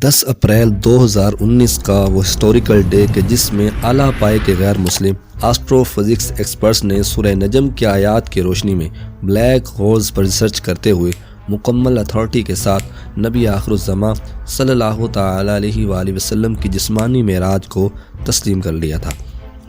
10 April 2019 کا وہ historical day کہ جس میں اعلیٰ پائے کے غیر مسلم آسٹرو فزکس ایکسپرٹس نے سورہ نجم کی آیات کی روشنی میں بلیک ہولز پر ریسرچ کرتے ہوئے مکمل اتھارٹی کے ساتھ نبی آخر الزماں صلی اللہ تعالی علیہ وآلہ وسلم کی جسمانی معراج کو تسلیم کر لیا تھا۔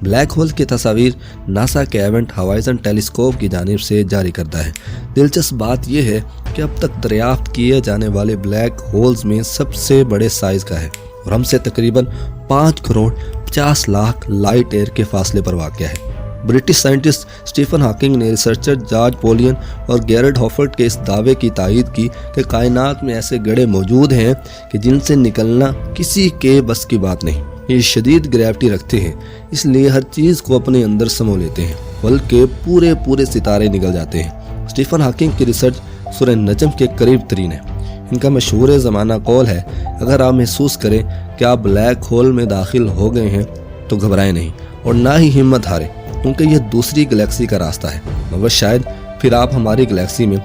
بلیک ہول کی تصاویر ناسا کے ایونٹ ہورائزن ٹیلیسکوپ کی جانب سے جاری کردہ ہے۔ دلچسپ بات یہ ہے کہ اب تک دریافت کیے جانے والے بلیک ہولز میں سب سے بڑے سائز کا ہے اور ہم سے تقریباً 5 کروڑ 50 لاکھ لائٹ ایئر کے فاصلے پر واقع ہے۔ برٹش سائنٹسٹ اسٹیفن ہاکنگ نے ریسرچر جارج پولین اور گیرڈ ہافرڈ کے اس دعوے کی تائید کی کہ کائنات میں ایسے گڑھے موجود ہیں کہ جن سے نکلنا کسی کے بس کی بات نہیں۔ یہ شدید گریوٹی رکھتے ہیں، اس لیے ہر چیز کو اپنے اندر سمو لیتے ہیں، بلکہ پورے ستارے نکل جاتے ہیں۔ اسٹیفن ہاکنگ کی ریسرچ سورہ نجم کے قریب ترین ہے۔ ان کا مشہور زمانہ قول ہے، اگر آپ محسوس کریں کہ آپ بلیک ہول میں داخل ہو گئے ہیں تو گھبرائیں نہیں اور نہ ہی ہمت ہاریں، کیونکہ یہ دوسری گلیکسی کا راستہ ہے، مگر شاید پھر آپ ہماری گلیکسی میں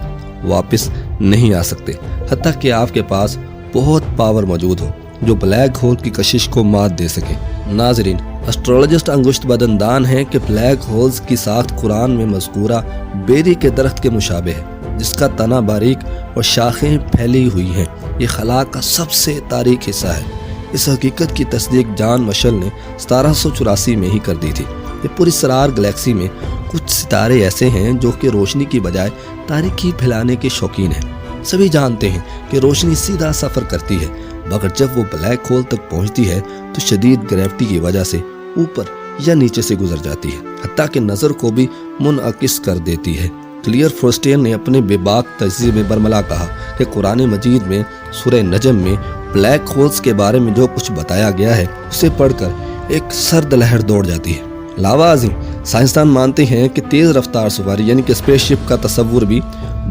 واپس نہیں آ سکتے، حتیٰ کہ آپ کے پاس بہت پاور موجود ہو جو بلیک ہول کی کشش کو مات دے سکے۔ ناظرین، اسٹرولوجسٹ انگشت بدندان ہیں کہ بلیک ہولز کی ساخت قرآن میں مذکورہ بیری کے درخت کے مشابہ ہے، جس کا تنا باریک اور شاخیں پھیلی ہوئی ہیں۔ یہ خلا کا سب سے تاریک حصہ ہے۔ اس حقیقت کی تصدیق جان مشل نے 1784 میں ہی کر دی تھی۔ یہ پراسرار گلیکسی میں کچھ ستارے ایسے ہیں جو کہ روشنی کی بجائے تاریکی پھیلانے کے شوقین ہیں۔ سبھی جانتے ہیں کہ روشنی سیدھا سفر کرتی ہے، مگر جب وہ بلیک ہول تک پہنچتی ہے تو شدید گریوٹی کی وجہ سے اوپر یا نیچے سے گزر جاتی ہے، حتیٰ کہ نظر کو بھی منعکس کر دیتی ہے۔ کلیئر فورسٹین نے اپنے بے باک تجزیے میں برملا کہا کہ قرآن مجید میں سورہ نجم میں بلیک ہولز کے بارے میں جو کچھ بتایا گیا ہے اسے پڑھ کر ایک سرد لہر دوڑ جاتی ہے۔ علاوہ ازیں سائنسدان مانتے ہیں کہ تیز رفتار سواری یعنی کہ اسپیس شپ کا تصور بھی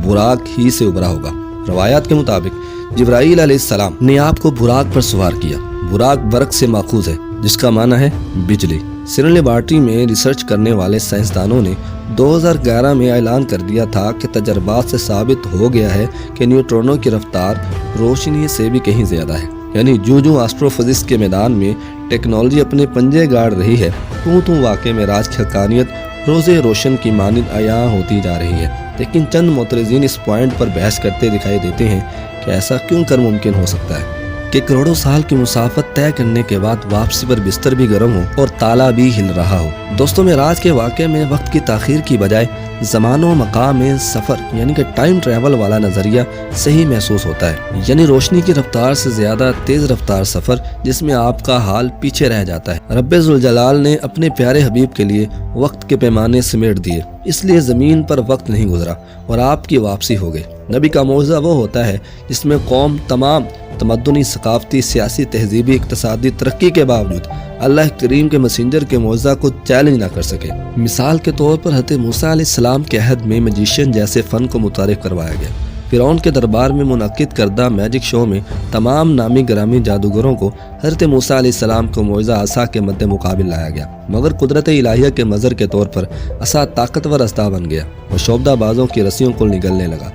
براق ہی سے ابھرا ہوگا۔ روایات کے مطابق جبرائیل علیہ السلام نے آپ کو براق پر سوار کیا۔ براق برق سے ماخوذ ہے جس کا معنی ہے بجلی۔ سیرن لیبارٹری میں ریسرچ کرنے والے سائنسدانوں نے 2011 میں اعلان کر دیا تھا کہ تجربات سے ثابت ہو گیا ہے کہ نیوٹرونوں کی رفتار روشنی سے بھی کہیں زیادہ ہے، یعنی جو آسٹرو فزکس کے میدان میں ٹیکنالوجی اپنے پنجے گاڑ رہی ہے، تو واقع معراج کی حقانیت روز روشن کی مانند عیاں ہوتی جا رہی ہے۔ لیکن چند معترضین اس پوائنٹ پر بحث کرتے دکھائی دیتے ہیں کہ ایسا کیوں کر ممکن ہو سکتا ہے کہ کروڑوں سال کی مسافت طے کرنے کے بعد واپسی پر بستر بھی گرم ہو اور تالا بھی ہل رہا ہو۔ دوستوں، معراج کے واقعے میں وقت کی تاخیر کی بجائے زمان و مقام میں سفر یعنی کہ ٹائم ٹریول والا نظریہ صحیح محسوس ہوتا ہے، یعنی روشنی کی رفتار سے زیادہ تیز رفتار سفر جس میں آپ کا حال پیچھے رہ جاتا ہے۔ رب ذوالجلال نے اپنے پیارے حبیب کے لیے وقت کے پیمانے سمیٹ دیے، اس لیے زمین پر وقت نہیں گزرا اور آپ کی واپسی ہو گئی۔ نبی کا معجزہ وہ ہوتا ہے جس میں قوم تمام تمدنی، ثقافتی، سیاسی، تہذیبی، اقتصادی ترقی کے باوجود اللہ کریم کے مسنجر کے معجزہ کو چیلنج نہ کر سکے۔ مثال کے طور پر حضرت موسیٰ علیہ السلام کے عہد میں میجیشین جیسے فن کو متعارف کروایا گیا۔ فرعون کے دربار میں منعقد کردہ میجک شو میں تمام نامی گرامی جادوگروں کو حضرت موسیٰ علیہ السلام کو معجزہ عصا کے مد مقابل لایا گیا، مگر قدرت الہیہ کے مظہر کے طور پر عصا طاقتور استا بن گیا اور شعبدہ بازوں کی رسیوں کو نگلنے لگا۔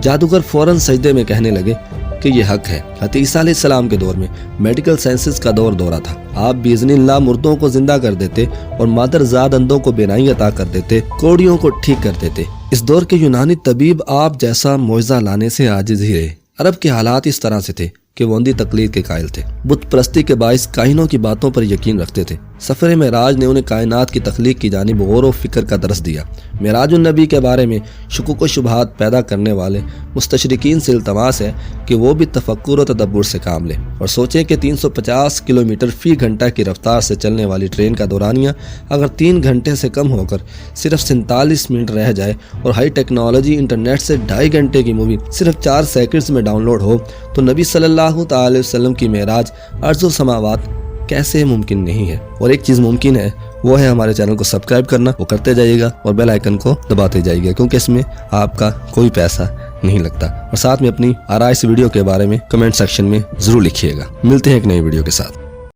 جادوگر فوراً سجدے میں کہنے لگے کہ یہ حق ہے۔ حضرت عیسیٰ علیہ السلام کے دور میں میڈیکل سائنسز کا دورہ تھا۔ آپ باذن اللہ مردوں کو زندہ کر دیتے اور مادر زاد اندھوں کو بینائی عطا کر دیتے، کوڑیوں کو ٹھیک کر دیتے۔ اس دور کے یونانی طبیب آپ جیسا معجزہ لانے سے عاجز ہی رہے۔ عرب کے حالات اس طرح سے تھے کہ وہ اندھی تقلید کے قائل تھے، بت پرستی کے باعث کاہنوں کی باتوں پر یقین رکھتے تھے۔ سفر معراج نے انہیں کائنات کی تخلیق کی جانب غور و فکر کا درس دیا۔ معراج النبی کے بارے میں شکوک و شبہات پیدا کرنے والے مستشرقین سے التماس ہے کہ وہ بھی تفکر و تدبر سے کام لیں اور سوچیں کہ 350 کلومیٹر فی گھنٹہ کی رفتار سے چلنے والی ٹرین کا دورانیہ اگر 3 گھنٹے سے کم ہو کر صرف 47 منٹ رہ جائے اور ہائی ٹیکنالوجی انٹرنیٹ سے 2.5 گھنٹے کی مووی صرف 4 سیکنڈز میں ڈاؤن لوڈ ہو تو نبی صلی اللہ تعالی وسلم کی معراج ارض و سماوات کیسے ممکن نہیں ہے؟ اور ایک چیز ممکن ہے، وہ ہے ہمارے چینل کو سبسکرائب کرنا، وہ کرتے جائیے گا اور بیل آئیکن کو دباتے جائیے گا، کیونکہ اس میں آپ کا کوئی پیسہ نہیں لگتا۔ اور ساتھ میں اپنی آراء اس ویڈیو کے بارے میں کمنٹ سیکشن میں ضرور لکھیے گا۔ ملتے ہیں ایک نئی ویڈیو کے ساتھ۔